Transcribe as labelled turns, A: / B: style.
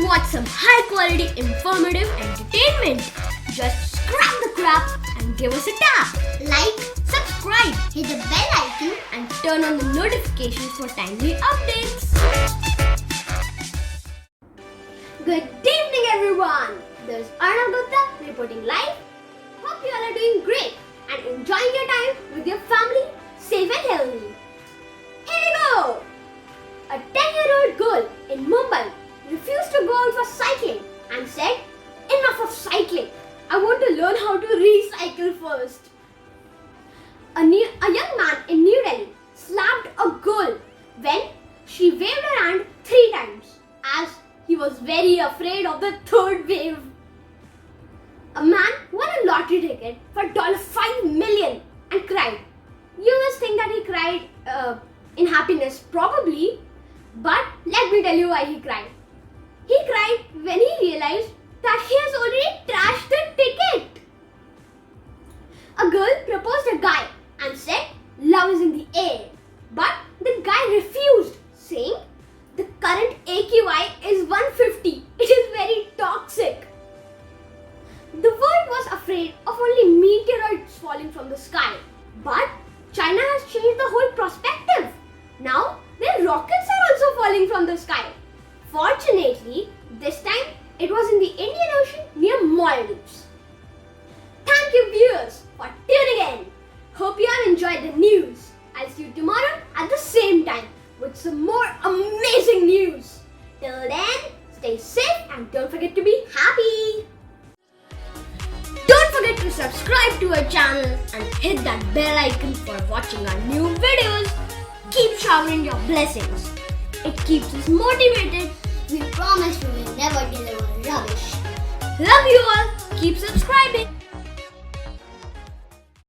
A: watch some high quality informative entertainment. Just scrap the crap and give us a tap.
B: Like,
A: Subscribe
B: hit the bell icon.
A: and turn on the notifications for timely updates. Good evening everyone. This is Arnav Gupta reporting live. Hope you all are doing great and enjoying your time with your family, safe and healthy. Here we go. A 10-year-old girl in Mumbai refused to go out for cycling and said, "Enough of cycling. I want to learn how to recycle first." A young man in New Delhi slapped a girl when she waved her hand 3 times as he was very afraid of the third wave. A man won a lottery ticket for $5 million and cried. You must think that he cried in happiness, probably, but let me tell you why he cried. He cried when he realized that he has already trashed the ticket. A girl proposed a guy and said love is in the air, but the guy refused, saying the current AQI is 150. It is very toxic. The world was afraid of only meteorites falling from the sky, but China has changed the whole perspective. Now their rockets are also falling from the sky. Fortunately, this time it was in the Indian Ocean near Maldives. Thank you viewers for tuning in. Hope you have enjoyed the news. I'll see you tomorrow at the same time with some more amazing news. Till then, stay safe and don't forget to be happy. Don't forget to subscribe to our channel and hit that bell icon for watching our new videos. Keep showering your blessings. It keeps us motivated.
B: We promise we will never deliver rubbish.
A: Love you all. Keep subscribing.